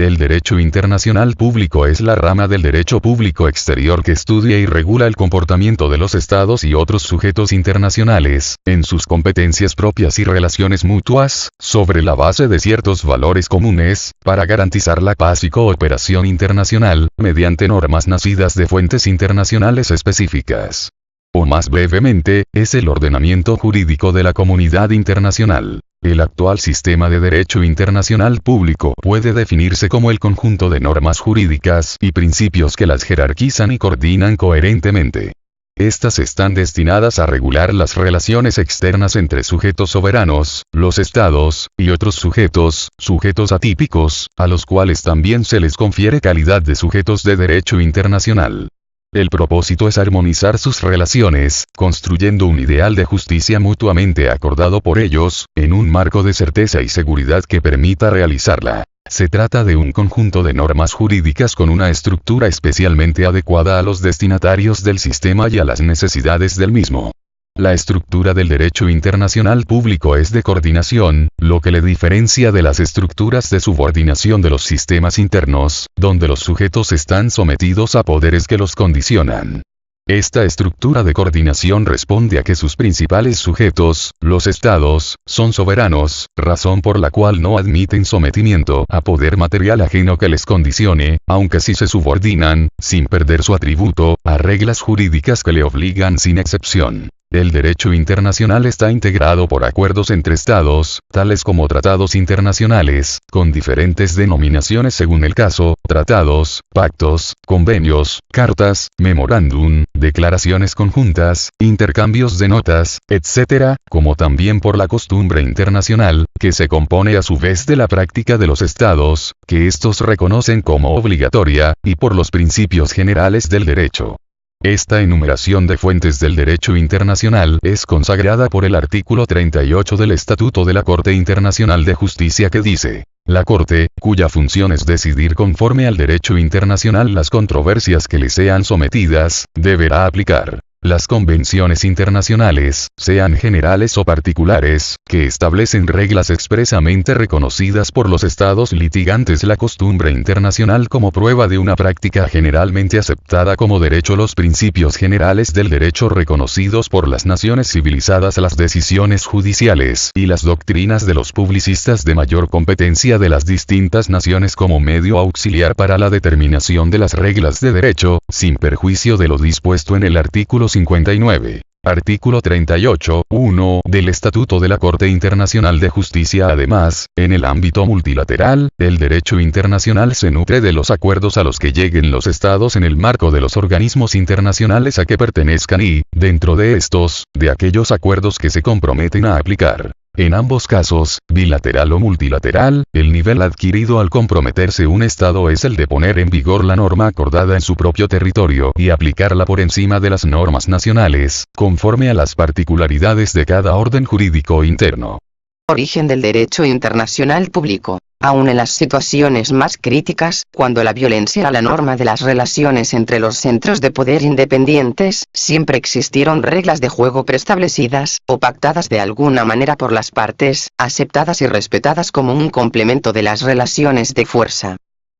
El derecho internacional público es la rama del derecho público exterior que estudia y regula el comportamiento de los estados y otros sujetos internacionales, en sus competencias propias y relaciones mutuas, sobre la base de ciertos valores comunes, para garantizar la paz y cooperación internacional, mediante normas nacidas de fuentes internacionales específicas. O más brevemente, es el ordenamiento jurídico de la comunidad internacional. El actual sistema de derecho internacional público puede definirse como el conjunto de normas jurídicas y principios que las jerarquizan y coordinan coherentemente. Estas están destinadas a regular las relaciones externas entre sujetos soberanos, los estados, y otros sujetos atípicos, a los cuales también se les confiere calidad de sujetos de derecho internacional. El propósito es armonizar sus relaciones, construyendo un ideal de justicia mutuamente acordado por ellos, en un marco de certeza y seguridad que permita realizarla. Se trata de un conjunto de normas jurídicas con una estructura especialmente adecuada a los destinatarios del sistema y a las necesidades del mismo. La estructura del derecho internacional público es de coordinación, lo que le diferencia de las estructuras de subordinación de los sistemas internos, donde los sujetos están sometidos a poderes que los condicionan. Esta estructura de coordinación responde a que sus principales sujetos, los estados, son soberanos, razón por la cual no admiten sometimiento a poder material ajeno que les condicione, aunque sí se subordinan, sin perder su atributo, a reglas jurídicas que le obligan sin excepción. El derecho internacional está integrado por acuerdos entre estados, tales como tratados internacionales, con diferentes denominaciones según el caso, tratados, pactos, convenios, cartas, memorándum, declaraciones conjuntas, intercambios de notas, etc., como también por la costumbre internacional, que se compone a su vez de la práctica de los estados, que estos reconocen como obligatoria, y por los principios generales del derecho. Esta enumeración de fuentes del derecho internacional es consagrada por el artículo 38 del Estatuto de la Corte Internacional de Justicia que dice: la Corte, cuya función es decidir conforme al derecho internacional las controversias que le sean sometidas, deberá aplicar las convenciones internacionales, sean generales o particulares, que establecen reglas expresamente reconocidas por los estados litigantes, la costumbre internacional como prueba de una práctica generalmente aceptada como derecho, los principios generales del derecho reconocidos por las naciones civilizadas, las decisiones judiciales y las doctrinas de los publicistas de mayor competencia de las distintas naciones como medio auxiliar para la determinación de las reglas de derecho, sin perjuicio de lo dispuesto en el artículo 59. Artículo 38, 1, del Estatuto de la Corte Internacional de Justicia. Además, en el ámbito multilateral, el derecho internacional se nutre de los acuerdos a los que lleguen los estados en el marco de los organismos internacionales a que pertenezcan y, dentro de estos, de aquellos acuerdos que se comprometen a aplicar. En ambos casos, bilateral o multilateral, el nivel adquirido al comprometerse un Estado es el de poner en vigor la norma acordada en su propio territorio y aplicarla por encima de las normas nacionales, conforme a las particularidades de cada orden jurídico interno. Origen del derecho internacional público. Aun en las situaciones más críticas, cuando la violencia era la norma de las relaciones entre los centros de poder independientes, siempre existieron reglas de juego preestablecidas, o pactadas de alguna manera por las partes, aceptadas y respetadas como un complemento de las relaciones de fuerza.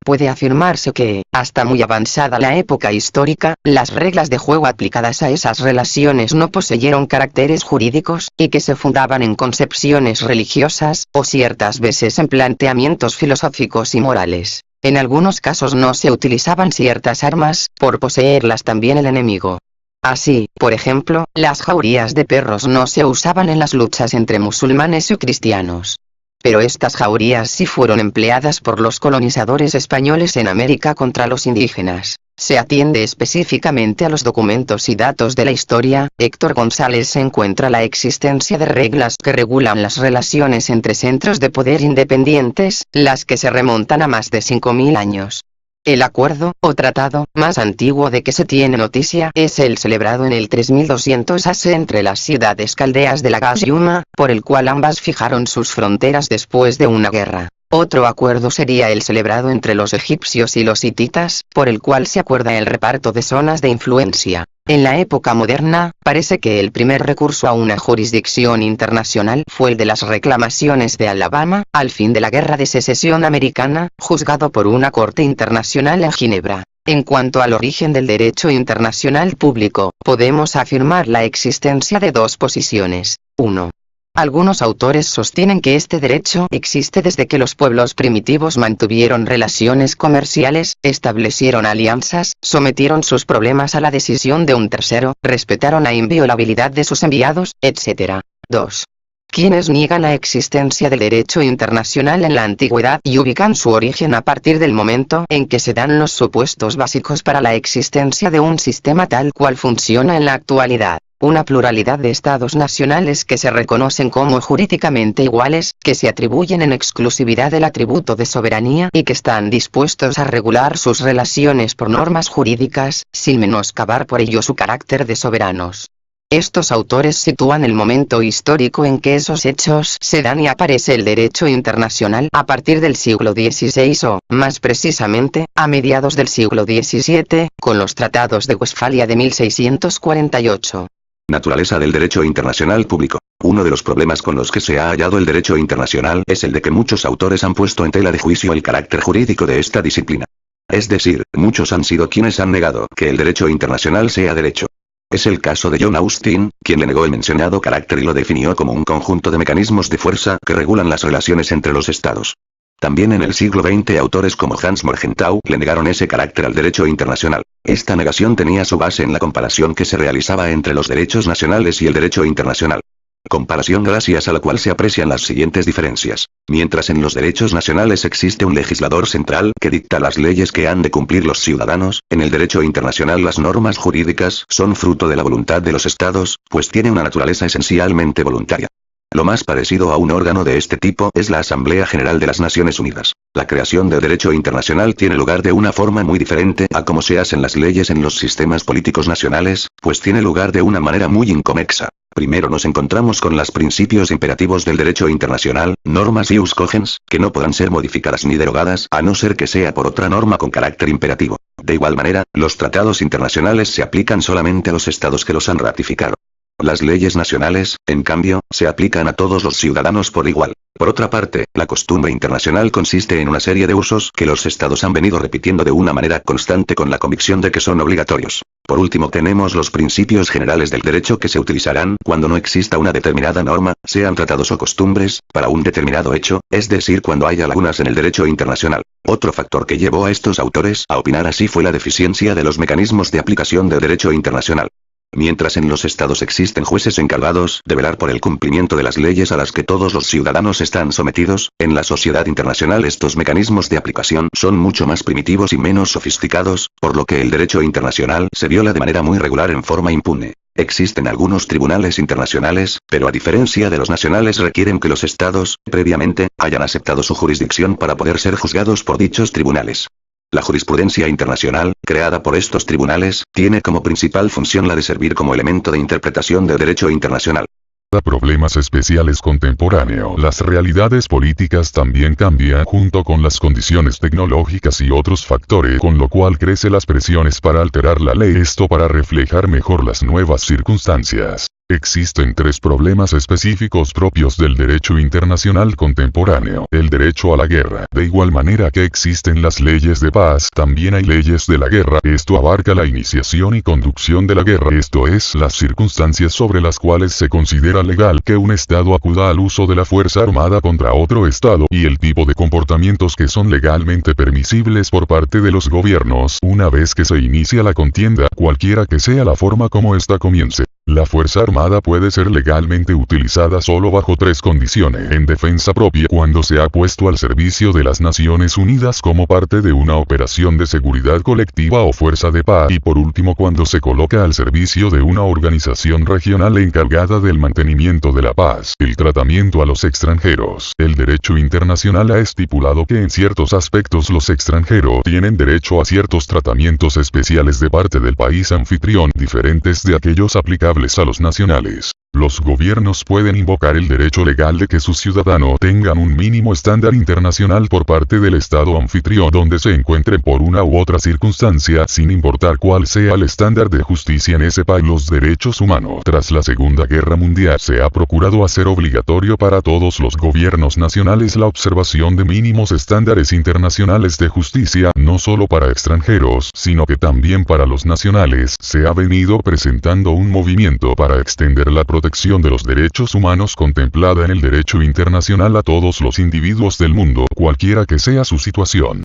Puede afirmarse que, hasta muy avanzada la época histórica, las reglas de juego aplicadas a esas relaciones no poseyeron caracteres jurídicos, y que se fundaban en concepciones religiosas, o ciertas veces en planteamientos filosóficos y morales. En algunos casos no se utilizaban ciertas armas, por poseerlas también el enemigo. Así, por ejemplo, las jaurías de perros no se usaban en las luchas entre musulmanes y cristianos. Pero estas jaurías sí fueron empleadas por los colonizadores españoles en América contra los indígenas. Se atiende específicamente a los documentos y datos de la historia. Héctor González encuentra la existencia de reglas que regulan las relaciones entre centros de poder independientes, las que se remontan a más de 5000 años. El acuerdo, o tratado, más antiguo de que se tiene noticia es el celebrado en el 3200 AC entre las ciudades caldeas de Lagash y Umma, por el cual ambas fijaron sus fronteras después de una guerra. Otro acuerdo sería el celebrado entre los egipcios y los hititas, por el cual se acuerda el reparto de zonas de influencia. En la época moderna, parece que el primer recurso a una jurisdicción internacional fue el de las reclamaciones de Alabama, al fin de la Guerra de Secesión Americana, juzgado por una corte internacional en Ginebra. En cuanto al origen del derecho internacional público, podemos afirmar la existencia de dos posiciones. 1. Algunos autores sostienen que este derecho existe desde que los pueblos primitivos mantuvieron relaciones comerciales, establecieron alianzas, sometieron sus problemas a la decisión de un tercero, respetaron la inviolabilidad de sus enviados, etc. 2. Quienes niegan la existencia del derecho internacional en la antigüedad y ubican su origen a partir del momento en que se dan los supuestos básicos para la existencia de un sistema tal cual funciona en la actualidad. Una pluralidad de estados nacionales que se reconocen como jurídicamente iguales, que se atribuyen en exclusividad el atributo de soberanía y que están dispuestos a regular sus relaciones por normas jurídicas, sin menoscabar por ello su carácter de soberanos. Estos autores sitúan el momento histórico en que esos hechos se dan y aparece el derecho internacional a partir del siglo XVI o, más precisamente, a mediados del siglo XVII, con los tratados de Westfalia de 1648. Naturaleza del derecho internacional público. Uno de los problemas con los que se ha hallado el derecho internacional es el de que muchos autores han puesto en tela de juicio el carácter jurídico de esta disciplina. Es decir, muchos han sido quienes han negado que el derecho internacional sea derecho. Es el caso de John Austin, quien le negó el mencionado carácter y lo definió como un conjunto de mecanismos de fuerza que regulan las relaciones entre los estados. También en el siglo XX autores como Hans Morgenthau le negaron ese carácter al derecho internacional. Esta negación tenía su base en la comparación que se realizaba entre los derechos nacionales y el derecho internacional. Comparación gracias a la cual se aprecian las siguientes diferencias. Mientras en los derechos nacionales existe un legislador central que dicta las leyes que han de cumplir los ciudadanos, en el derecho internacional las normas jurídicas son fruto de la voluntad de los estados, pues tiene una naturaleza esencialmente voluntaria. Lo más parecido a un órgano de este tipo es la Asamblea General de las Naciones Unidas. La creación del derecho internacional tiene lugar de una forma muy diferente a como se hacen las leyes en los sistemas políticos nacionales, pues tiene lugar de una manera muy inconexa. Primero nos encontramos con los principios imperativos del derecho internacional, normas ius cogens, que no podrán ser modificadas ni derogadas a no ser que sea por otra norma con carácter imperativo. De igual manera, los tratados internacionales se aplican solamente a los estados que los han ratificado. Las leyes nacionales, en cambio, se aplican a todos los ciudadanos por igual. Por otra parte, la costumbre internacional consiste en una serie de usos que los estados han venido repitiendo de una manera constante con la convicción de que son obligatorios. Por último tenemos los principios generales del derecho que se utilizarán cuando no exista una determinada norma, sean tratados o costumbres, para un determinado hecho, es decir cuando haya lagunas en el derecho internacional. Otro factor que llevó a estos autores a opinar así fue la deficiencia de los mecanismos de aplicación del derecho internacional. Mientras en los estados existen jueces encargados de velar por el cumplimiento de las leyes a las que todos los ciudadanos están sometidos, en la sociedad internacional estos mecanismos de aplicación son mucho más primitivos y menos sofisticados, por lo que el derecho internacional se viola de manera muy regular en forma impune. Existen algunos tribunales internacionales, pero a diferencia de los nacionales requieren que los estados, previamente, hayan aceptado su jurisdicción para poder ser juzgados por dichos tribunales. La jurisprudencia internacional, creada por estos tribunales, tiene como principal función la de servir como elemento de interpretación del derecho internacional. A problemas especiales contemporáneos. Las realidades políticas también cambian junto con las condiciones tecnológicas y otros factores, con lo cual crecen las presiones para alterar la ley. Esto para reflejar mejor las nuevas circunstancias. Existen tres problemas específicos propios del derecho internacional contemporáneo. El derecho a la guerra. De igual manera que existen las leyes de paz, también hay leyes de la guerra. Esto abarca la iniciación y conducción de la guerra, esto es, las circunstancias sobre las cuales se considera legal que un estado acuda al uso de la fuerza armada contra otro estado, y el tipo de comportamientos que son legalmente permisibles por parte de los gobiernos una vez que se inicia la contienda, cualquiera que sea la forma como ésta comience. La fuerza armada puede ser legalmente utilizada solo bajo tres condiciones: en defensa propia, cuando se ha puesto al servicio de las Naciones Unidas como parte de una operación de seguridad colectiva o fuerza de paz, y por último cuando se coloca al servicio de una organización regional encargada del mantenimiento de la paz. El tratamiento a los extranjeros. El derecho internacional ha estipulado que en ciertos aspectos los extranjeros tienen derecho a ciertos tratamientos especiales de parte del país anfitrión, diferentes de aquellos aplicables a los nacionales. Los gobiernos pueden invocar el derecho legal de que sus ciudadanos tengan un mínimo estándar internacional por parte del Estado anfitrión donde se encuentre por una u otra circunstancia sin importar cuál sea el estándar de justicia en ese país. Los derechos humanos. Tras la Segunda Guerra Mundial se ha procurado hacer obligatorio para todos los gobiernos nacionales la observación de mínimos estándares internacionales de justicia, no solo para extranjeros, sino que también para los nacionales. Se ha venido presentando un movimiento para extender la protección de los derechos humanos contemplada en el derecho internacional a todos los individuos del mundo, cualquiera que sea su situación.